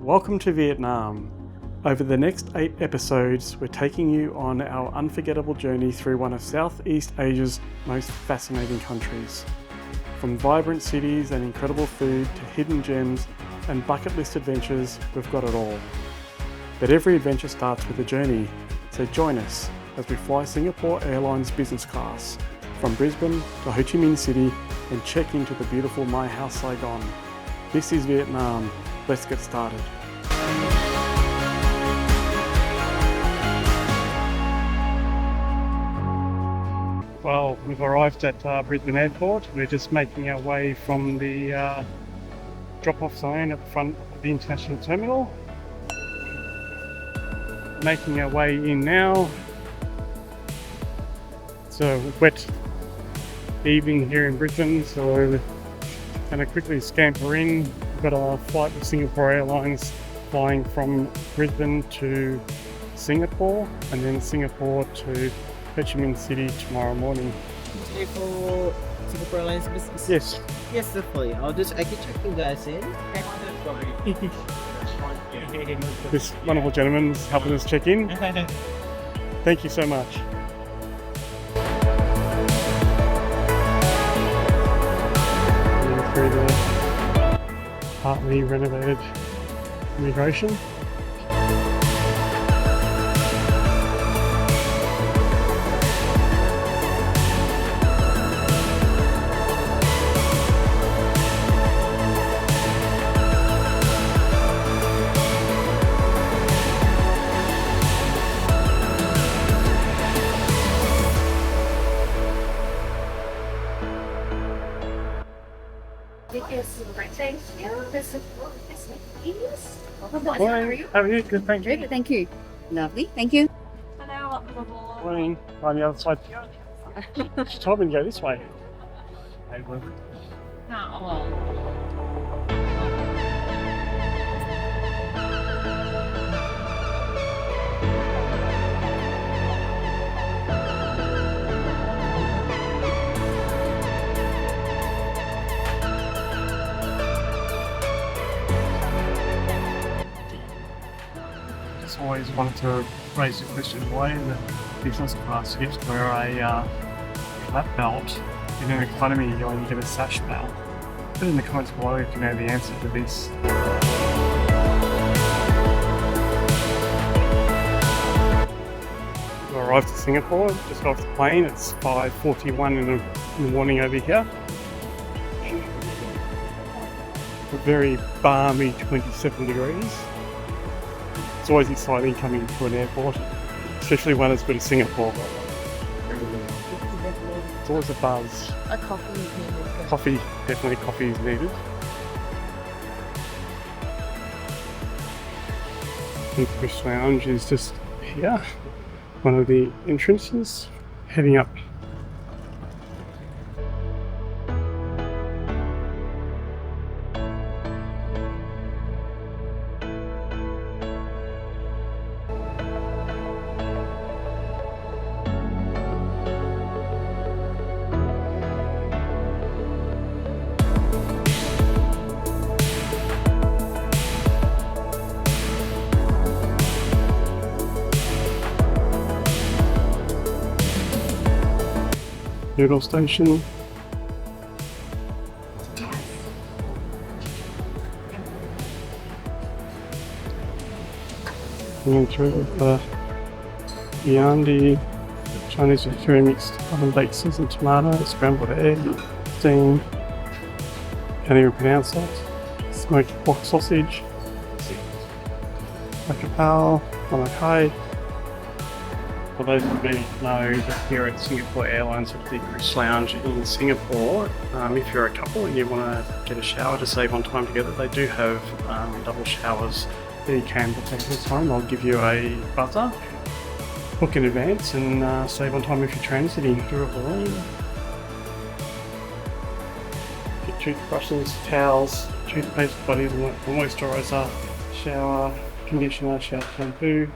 Welcome to Vietnam. Over the next 8 episodes, we're taking you on our unforgettable journey through one of Southeast Asia's most fascinating countries. From vibrant cities and incredible food to hidden gems and bucket list adventures, we've got it all. But every adventure starts with a journey, so join us as we fly Singapore Airlines Business Class from Brisbane to Ho Chi Minh City and check into the beautiful Mai House Saigon. This is Vietnam. Let's get started. Well, we've arrived at Brisbane Airport. We're just making our way from the drop-off zone at the front of the international terminal. Making our way in now. It's a wet evening here in Brisbane, so we're going to quickly scamper in. We've got a flight with Singapore Airlines flying from Brisbane to Singapore and then Singapore to Ho Chi Minh City tomorrow morning. Today for Singapore Airlines Business? Yes. Yes, definitely. I can check you guys in. This wonderful gentleman's helping us check in. Thank you so much. Through the partly renovated immigration. Thank you. How are you? Good, thank you. Very good, thank you. Lovely, thank you. Morning. On the other side. She told me to go this way. Always wanted to raise the question, why in the business class you get to wear a flap belt and in economy you only get a sash belt? Put in the comments below if you know the answer to this. We arrived at Singapore, just got off the plane. It's 5:41 in the morning over here. A very balmy 27 degrees. It's always exciting coming to an airport, especially one as good as Singapore. It's always a buzz. A coffee is needed. Coffee, definitely coffee is needed. SilverKris Lounge is just here, one of the entrances, heading up. Noodle station. Going through with the yandi, Chinese vegetarian mixed oven baked seasoned tomato, scrambled egg, steamed, can't even pronounce that, smoked pork sausage, like a pao, kai. For those of you who know that here at Singapore Airlines at the SilverKris Lounge in Singapore, if you're a couple and you want to get a shower to save on time together, they do have double showers that you can book at the time. I'll give you a buzzer, book in advance and save on time if you're transiting through a balloon. Get toothbrushes, towels, toothpaste, body moisturiser, shower, conditioner, shower shampoo,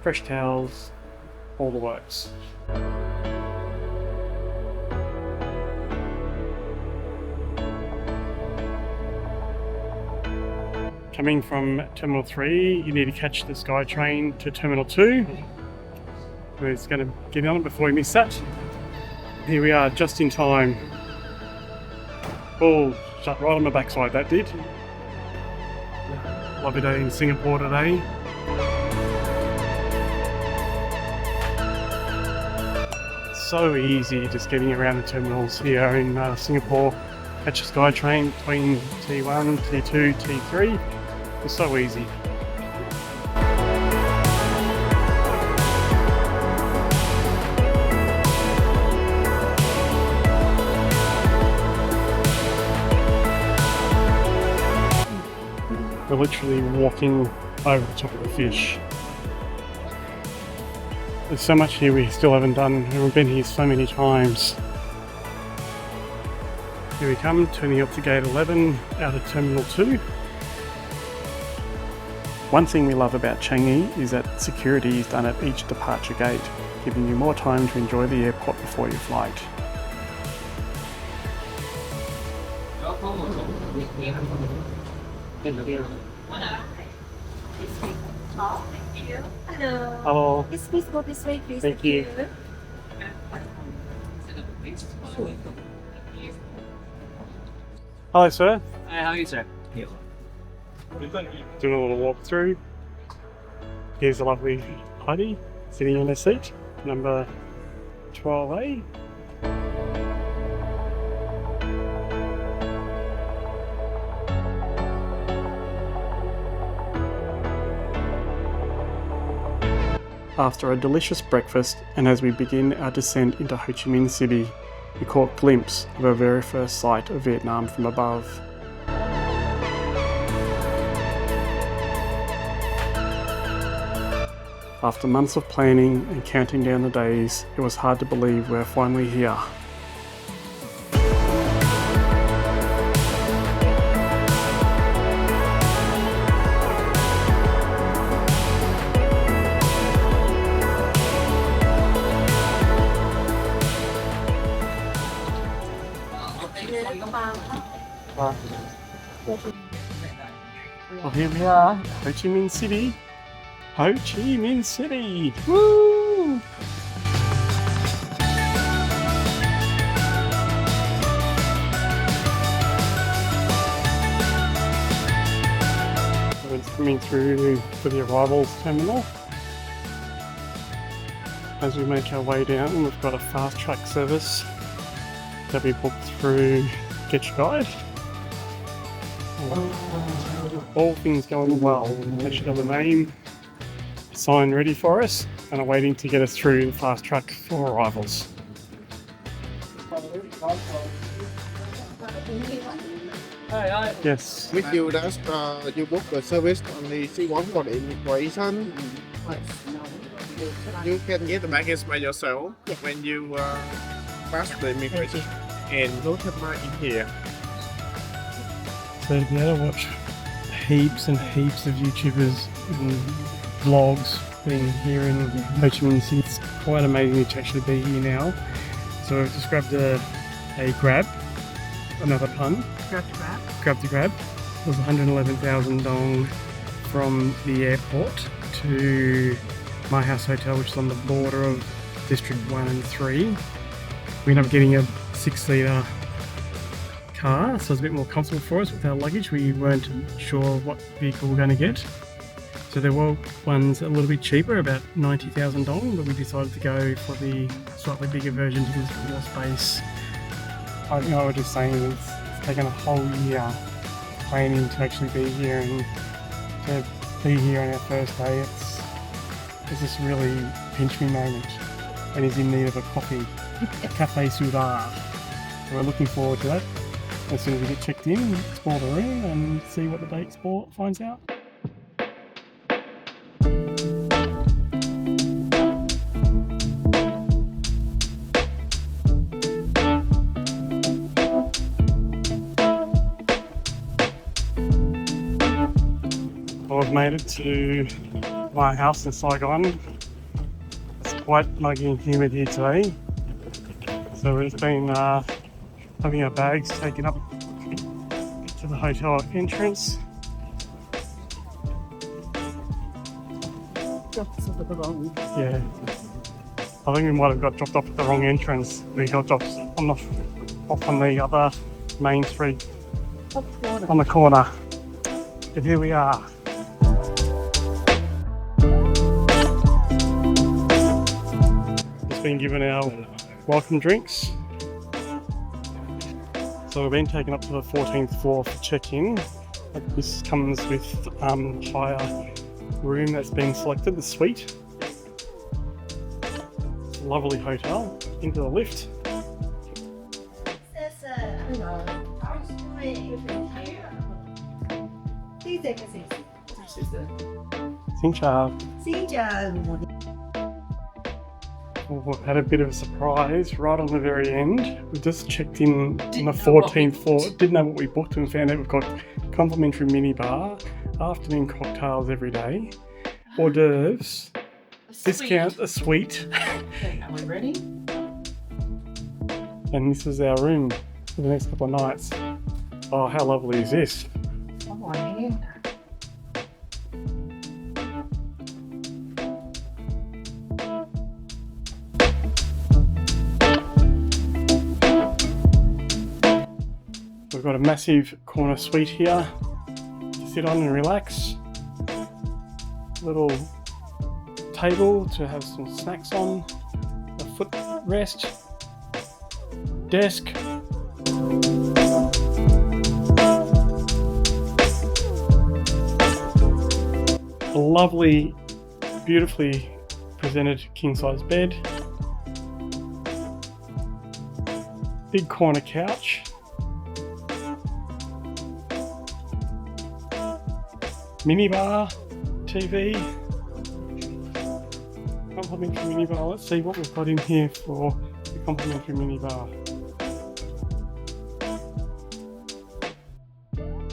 fresh towels, all the works. Coming from Terminal 3, you need to catch the SkyTrain to Terminal 2. We're just going to get on it before we miss that. Here we are, just in time. Oh, shut right on my backside, that did. Lovely day in Singapore today. So easy just getting around the terminals here in Singapore. Catch a SkyTrain between T1, T2, T3. It's so easy. We're literally walking over the top of the fish. There's so much here we still haven't done. We've been here so many times. Here we come, turning up to gate 11 out of Terminal 2. One thing we love about Changi is that security is done at each departure gate, giving you more time to enjoy the airport before your flight. Hello. Hello. Yes, please go this way, please. Thank you. Hello, sir. Hi, how are you, sir? Doing a little walk through. Here's a lovely Heidi sitting in her seat, number 12A. After a delicious breakfast, and as we begin our descent into Ho Chi Minh City, we caught a glimpse of our very first sight of Vietnam from above. After months of planning and counting down the days, it was hard to believe we're finally here. Well, here we are, Ho Chi Minh City. Ho Chi Minh City! Woo! So it's coming through for the arrivals terminal. As we make our way down, we've got a fast track service that we booked through Get Your Guide. All things going well. They should have a name sign ready for us and are waiting to get us through the fast track for arrivals. Hi. Yes. With you that you book the service only C1 for the immigration. You can get the baggage by yourself when you pass the immigration and go to in here. So to be able to watch heaps and heaps of YouTubers and vlogs being here in Ho Chi Minh City, it's quite amazing to actually be here now. So I've just grabbed a grab, another pun. Grab to grab. It was 111,000 dong from the airport to Mai House Hotel, which is on the border of District 1 and 3. We ended up getting a 6-seater car, so it's a bit more comfortable for us with our luggage. We weren't sure what vehicle we're going to get. So there were ones a little bit cheaper, about 90,000 dong, but we decided to go for the slightly bigger version to give us a bit more space. I think I was just saying it's taken a whole year planning to actually be here, and to be here on our first day, it's this really pinch me moment, and he's in need of a coffee, a cafe soda. So we're looking forward to that. As soon as we get checked in, explore the room and see what the day explore finds out. Well, I've made it to my house in Saigon. It's quite muggy and humid here today. So we've been having our bags taken up to the hotel entrance. dropped us off at the wrong. Yeah. I think we might have got dropped off at the wrong entrance. We got dropped off on the other main street Top corner. on the corner. But here we are. Just been given our welcome drinks. So we've been taken up to the 14th floor for check-in. This comes with higher room that's been selected, the suite. It's a lovely hotel. Into the lift. Xin chào. Xin chào. Well, we've had a bit of a surprise right on the very end. We just checked in on the 14th floor, didn't know what we booked, and found out we've got complimentary minibar, afternoon cocktails every day, hors d'oeuvres, discount, a suite, Okay, are we ready? and this is our room for the next couple of nights. Oh, how lovely is this? Come on in. We've got a massive corner suite here to sit on and relax. Little table to have some snacks on. A footrest. Desk. A lovely, beautifully presented king-size bed. Big corner couch. Minibar, TV, complimentary minibar. Let's see what we've got in here for the complimentary minibar.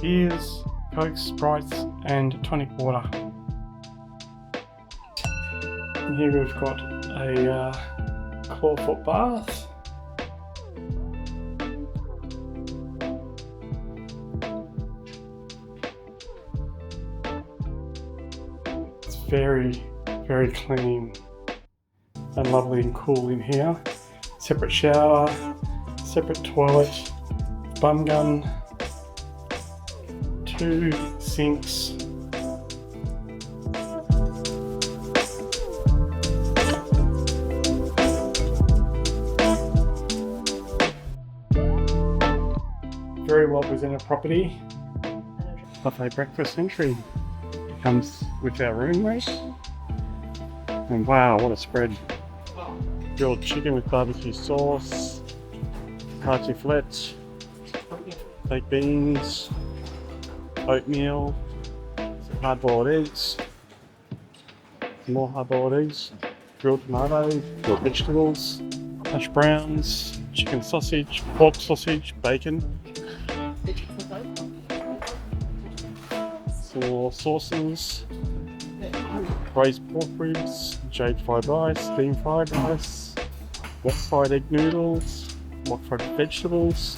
Beers, Cokes, Sprites and tonic water. And here we've got a clawfoot bath. Very, very clean and lovely and cool in here. Separate shower, separate toilet, bum gun, 2 sinks. Very well presented property. Buffet breakfast entry. Comes with our room rate. And wow, what a spread. Grilled chicken with barbecue sauce, tartiflette, baked beans, oatmeal, some hard-boiled eggs, some more hard-boiled eggs, grilled tomatoes, grilled vegetables, hash browns, chicken sausage, pork sausage, bacon. Some more sauces, braised pork ribs, jade fried rice, steamed fried rice, wok fried egg noodles, wok fried vegetables,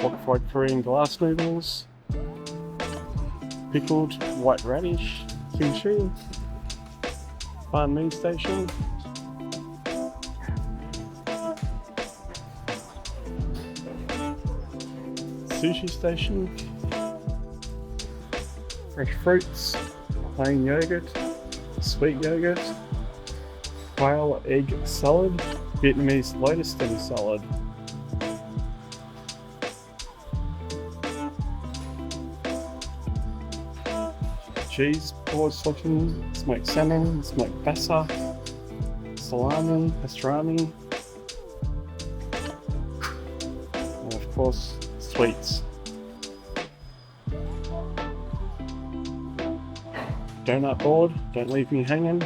wok fried Korean glass noodles, pickled white radish, kimchi, banh mi station, sushi station, fresh fruits, plain yogurt, sweet yogurt, quail egg salad, Vietnamese lotus stem salad. Cheese board selection, smoked salmon, smoked bassa, salami, pastrami, and of course sweets. Donut board, don't leave me hanging.